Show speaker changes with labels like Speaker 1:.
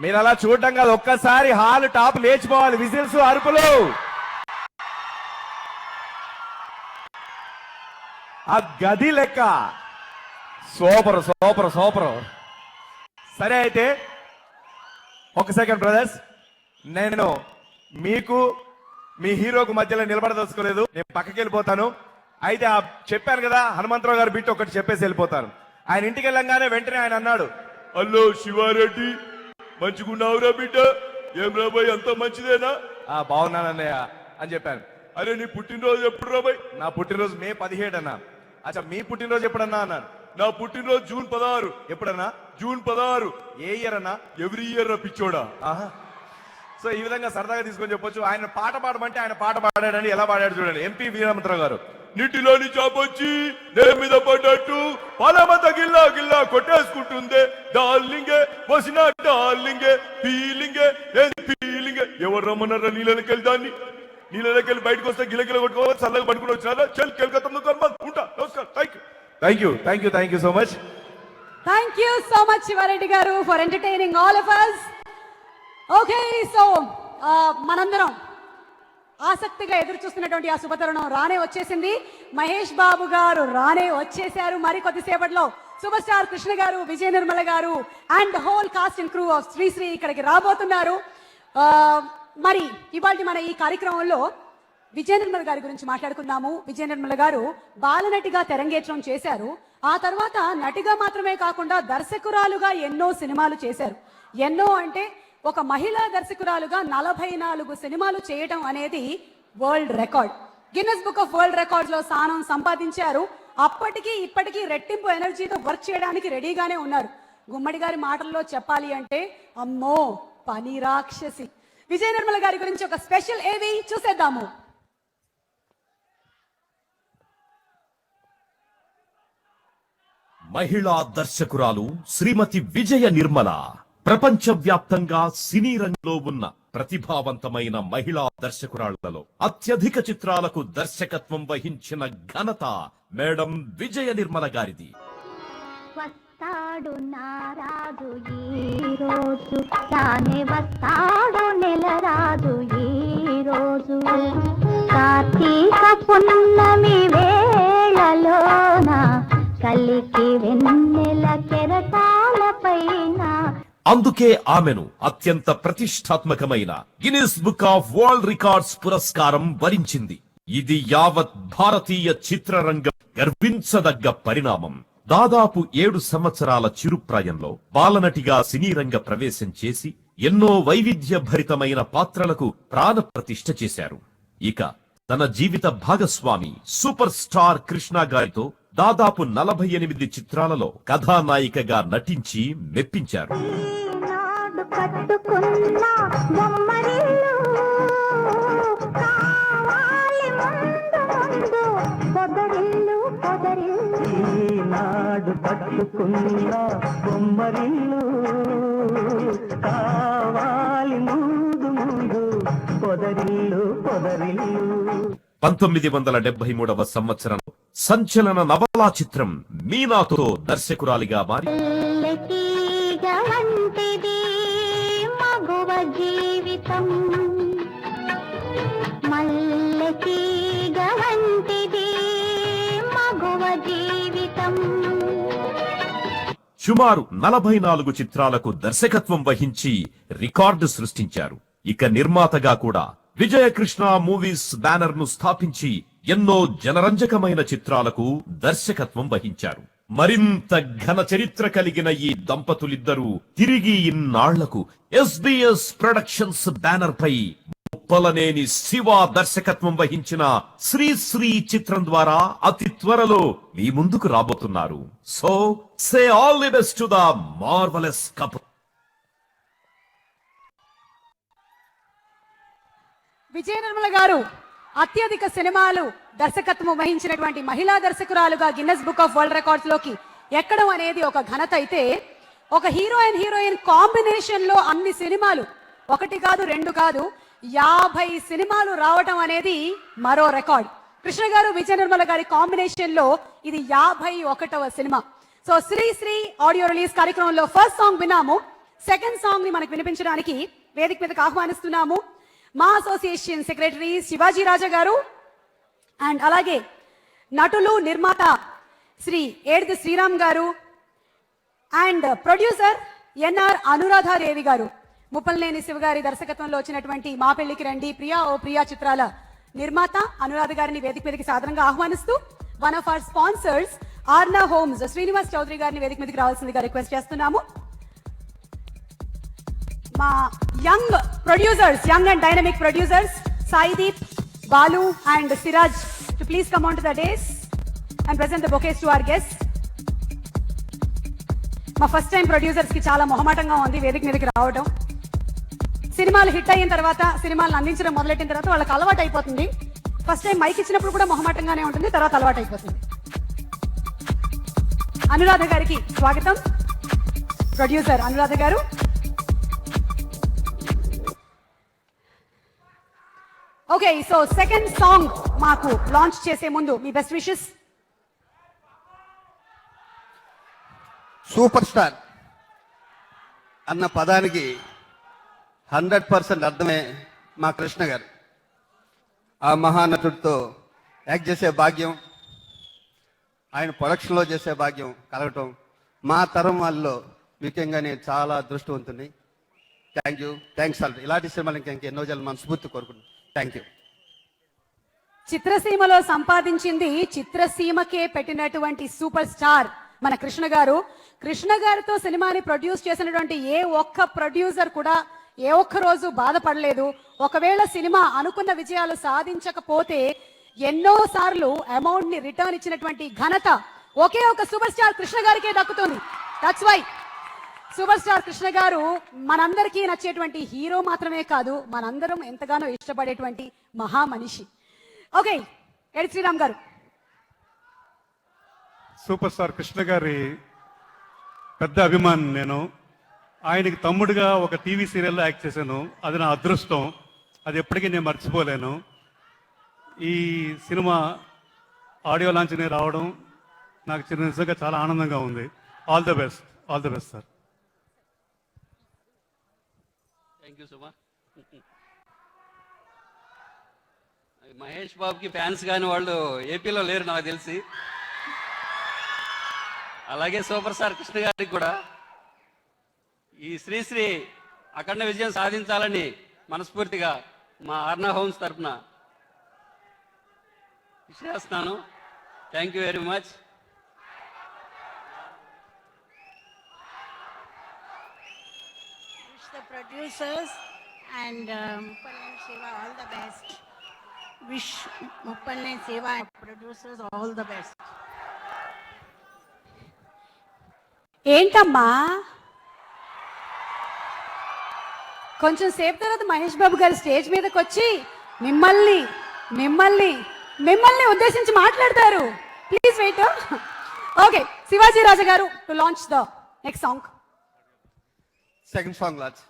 Speaker 1: మీరు అలా చూడటం కాదు, ఒక్కసారి హాల్ టాప్ లేచిపోవాలి, విజిల్స్ అరుపులు. ఆ గది లెక్క సూపర్ సూపర్ సూపర్. సరే అయితే ఒక సెకండ్ బ్రదర్స్, నేను మీకు మీ హీరోకు మధ్యలో నిలబడదలుచుకోలేదు, నేను పక్కకి వెళ్ళిపోతాను. అయితే చెప్పాను కదా హనుమంతరావు గారు బిట్ ఒకటి చెప్పేసి వెళ్ళిపోతాను. ఆయన ఇంటికి వెళ్ళంగానే వెంటనే ఆయన అన్నాడు, హలో శివారెడ్డి, మంచిగున్నావురా బిడ్డ, ఏం రాబాయ్ అంత మంచిదేనా? బాగున్నానన్నయ్య అని చెప్పాను. అరే నీ పుట్టినరోజు ఎప్పుడు రాబాయ్? నా పుట్టినరోజు మే 17 అన్నా. అచ్చా మీ పుట్టినరోజు ఎప్పుడన్నా అన్నాను. నా పుట్టినరోజు జూన్ 16. ఎప్పుడన్నా? జూన్ 16. ఏ ఇయర్ అన్నా? ఎవ్రీ ఇయర్ రా పిచ్చోడా. సో ఈ విధంగా సరదాగా తీసుకొని చెప్పొచ్చు. ఆయన పాట పాడమంటే ఆయన పాట పాడాడని ఎలా పాడాడు చూడండి. ఎంపీ వీరమంతరావు గారు, నీటిలోని చాపొచ్చి నేల మీద పడ్డట్టు పాలమంత గిల్లా గిల్లా కొట్టేసుకుంటుందే, డార్లింగే వసిన డార్లింగే, ఫీలింగే ఏంది ఫీలింగే, ఎవరు రమ్మన్నారా నీళ్ళకి వెళ్ళి దాన్ని, నీళ్ళకి వెళ్ళి బయటకు వస్తే గిలగిల కొట్టుకోవాలి, చల్లగా పడుకుని వచ్చినా చల్ కెల్కత్తా ఉంటా. నమస్కారం. Thank you so much.
Speaker 2: Thank you so much Shivareddy garu for entertaining all of us. Okay, so మనందరం ఆసక్తిగా ఎదురు చూస్తున్నటువంటి ఆ శుభతరుణం రానే వచ్చేసింది. మహేష్ బాబు గారు రానే వచ్చేసారు. మరి కొద్దిసేపట్లో సూపర్ స్టార్ కృష్ణ గారు, విజయ నిర్మల గారు and whole cost and crew of Sri Sri ఇక్కడికి రాబోతున్నారు. మరి ఇవాళ మన ఈ కార్యక్రమంలో విజయ నిర్మల గారి గురించి మాట్లాడుకుందాము. విజయ నిర్మల గారు బాలనటిగా తెరంగేట్రం చేశారు. ఆ తర్వాత నటిగా మాత్రమే కాకుండా దర్శకురాలుగా ఎన్నో సినిమాలు చేశారు. ఎన్నో అంటే ఒక మహిళా దర్శకురాలుగా 44 సినిమాలు చేయటం అనేది world record. Guinness book of world records లో స్థానం సంపాదించారు. అప్పటికి ఇప్పటికీ రెట్టింపు ఎనర్జీతో వర్క్ చేయడానికి రెడీగానే ఉన్నారు. గుమ్మడి గారి మాటల్లో చెప్పాలి అంటే అమ్మో పని రాక్షసి. విజయ నిర్మల గారి గురించి ఒక స్పెషల్ ఏవి చూసేద్దాము.
Speaker 3: మహిళా దర్శకురాలు శ్రీమతి విజయ నిర్మల ప్రపంచవ్యాప్తంగా సినీ రంగంలో ఉన్న ప్రతిభావంతమైన మహిళా దర్శకురాళ్లలో అత్యధిక చిత్రాలకు దర్శకత్వం వహించిన ఘనత మేడం విజయ నిర్మల గారిది.
Speaker 4: వస్తాడు నారాజు ఈ రోజు, తానే వస్తాడు నెలరాజు ఈ రోజు, కార్తీక పున్నమి వేళలోన కలికి వెన్నెల కెరటాల పైన.
Speaker 3: అందుకే ఆమెను అత్యంత ప్రతిష్టాత్మకమైన Guinness book of world records పురస్కారం వరించింది. ఇది యావత్ భారతీయ చిత్రరంగం గర్వించదగ్గ పరిణామం. దాదాపు 7 సంవత్సరాల చిరుప్రాయంలో బాలనటిగా సినీ రంగ ప్రవేశం చేసి ఎన్నో వైవిధ్య భరితమైన పాత్రలకు ప్రాణప్రతిష్ఠ చేశారు. ఇక తన జీవిత భాగస్వామి సూపర్ స్టార్ కృష్ణ గారితో దాదాపు 48 చిత్రాలలో కథానాయికగా నటించి మెప్పించారు.
Speaker 5: పట్టుకున్న బొమ్మరిల్లు కావాలి ముందు ముందు పొదరిల్లు పొదరిల్లు.
Speaker 3: 1973వ సంవత్సరం సంచలన నవలా చిత్రం మీనాతో దర్శకురాలిగా మారి
Speaker 4: మగువ జీవితం, మల్లెతీగ వంటిది మగువ జీవితం.
Speaker 3: సుమారు 44 చిత్రాలకు దర్శకత్వం వహించి రికార్డు సృష్టించారు. ఇక నిర్మాతగా కూడా విజయకృష్ణ మూవీస్ బ్యానర్ ను స్థాపించి ఎన్నో జనరంజకమైన చిత్రాలకు దర్శకత్వం వహించారు. మరింత ఘన చరిత్ర కలిగిన ఈ దంపతులిద్దరూ తిరిగి ఇన్నాళ్లకు SBS ప్రొడక్షన్స్ బ్యానర్ పై ముప్పలనేని శివ దర్శకత్వం వహించిన శ్రీశ్రీ చిత్రం ద్వారా అతి త్వరలో మీ ముందుకు రాబోతున్నారు. So say all the best to the marvellous couple.
Speaker 2: Vijaya Nirmala గారు అత్యధిక సినిమాలు దర్శకత్వం వహించినటువంటి మహిళా దర్శకురాలుగా Guinness book of world records లోకి ఎక్కడం అనేది ఒక ఘనత అయితే, ఒక హీరోయిన్ కాంబినేషన్ లో అన్ని సినిమాలు, ఒకటి కాదు రెండు కాదు 50 సినిమాలు రావటం అనేది మరో రికార్డ్. కృష్ణ గారు విజయ నిర్మల గారి కాంబినేషన్ లో ఇది 51వ సినిమా. సో శ్రీశ్రీ ఆడియో రిలీజ్ కార్యక్రమంలో ఫస్ట్ సాంగ్ విన్నాము. సెకండ్ సాంగ్ ని మనకు వినిపించడానికి వేదిక మీదకి ఆహ్వానిస్తున్నాము మా అసోసియేషన్ సెక్రటరీ శివాజీ రాజా గారు అండ్ అలాగే నటులు నిర్మాత శ్రీ ఏడిది శ్రీరామ్ గారు అండ్ ప్రొడ్యూసర్ ఎన్ఆర్ అనురాధాదేవి గారు. ముప్పలనేని శివ గారి దర్శకత్వంలో వచ్చినటువంటి మా పెళ్లికి రండి, ప్రియా ఓ ప్రియా చిత్రాల నిర్మాత అనురాధ గారిని వేదిక మీదకి సాధారణంగా ఆహ్వానిస్తూ one of our sponsors Arna Homes Srinivas Chowdary గారిని వేదిక మీదకి రావాల్సిందిగా రిక్వెస్ట్ చేస్తున్నాము. మా young producers, young and dynamic producers Saideep, Balu and Siraj to please come on to the dais and present the bouquets to our guest. మా ఫస్ట్ టైం ప్రొడ్యూసర్స్ కి చాలా మొహమాటంగా ఉంది వేదిక మీదకి రావడం. సినిమాలు హిట్ అయిన తర్వాత, సినిమాలను అందించడం మొదలెట్టిన తర్వాత వాళ్ళకి అలవాటు అయిపోతుంది. ఫస్ట్ టైం మైక్ ఇచ్చినప్పుడు కూడా మొహమాటంగానే ఉంటుంది, తర్వాత అలవాటు అయిపోతుంది. అనురాధ గారికి స్వాగతం. ప్రొడ్యూసర్ అనురాధ గారు. ఓకే, సో సెకండ్ సాంగ్ మాకు లాంచ్ చేసే ముందు మీ బెస్ట్ విషెస్.
Speaker 6: సూపర్ స్టార్ అన్న పదానికి 100% అర్థమే మా కృష్ణ గారు. ఆ మహానటుడితో యాక్ట్ చేసే భాగ్యం, ఆయన ప్రొడక్షన్లో చేసే భాగ్యం కలగటం మా తరం వాళ్ళలో ముఖ్యంగా నేను చాలా అదృష్టవంతుని. Thanks all. ఇలాంటి సినిమాలు ఇంకా ఎన్నో జన్మ మనస్ఫూర్తి కోరుకుంటున్నాను. Thank you.
Speaker 2: చిత్రసీమలో సంపాదించింది చిత్రసీమకే పెట్టినటువంటి సూపర్ స్టార్ మన కృష్ణ గారు. కృష్ణ గారితో సినిమాని ప్రొడ్యూస్ చేసినటువంటి ఏ ఒక్క ప్రొడ్యూసర్ కూడా ఏ ఒక్క రోజు బాధపడలేదు. ఒకవేళ సినిమా అనుకున్న విజయాలు సాధించకపోతే ఎన్నో సార్లు అమౌంట్ ని రిటర్న్ ఇచ్చినటువంటి ఘనత ఒకే ఒక సూపర్ స్టార్ కృష్ణ గారికే దక్కుతుంది. That's why super star Krishna గారు మనందరికీ నచ్చేటువంటి హీరో మాత్రమే కాదు, మనందరం ఎంతగానో ఇష్టపడేటువంటి మహా మనిషి. ఓకే, ఏడి శ్రీరామ్ గారు.
Speaker 7: సూపర్ స్టార్ కృష్ణ గారి పెద్ద అభిమాని నేను. ఆయనకి తమ్ముడుగా ఒక టీవీ సీరియల్లో యాక్ట్ చేశాను. అది నా అదృష్టం, అది ఎప్పటికీ నేను మర్చిపోలేను. ఈ సినిమా ఆడియో లాంచ్నే రావడం నాకు నిజంగా చాలా ఆనందంగా ఉంది. All the best, all the best sir.
Speaker 8: Thank you so much. Mahesh బాబుకి ఫ్యాన్స్ కాని వాళ్ళు ఏపీలో లేరు నాకు తెలిసి. అలాగే సూపర్ స్టార్ కృష్ణ గారికి కూడా ఈ శ్రీశ్రీ అఖండ విజయం సాధించాలని మనస్ఫూర్తిగా మా అర్నా హోమ్స్ తరఫున చేస్తున్నాను. Thank you very much.
Speaker 9: Wish the producers and Muppalane Shiva all the best. Wish Muppalane Shiva and producers all the best.
Speaker 2: ఏంటమ్మా కొంచెం సేపు తర్వాత మహేష్ బాబు గారు స్టేజ్ మీదకి వచ్చి మిమ్మల్ని మిమ్మల్ని మిమ్మల్ని ఉద్దేశించి మాట్లాడతారు. Please wait. Okay, Shivaji Raja గారు to launch the next song.
Speaker 6: Second song launch.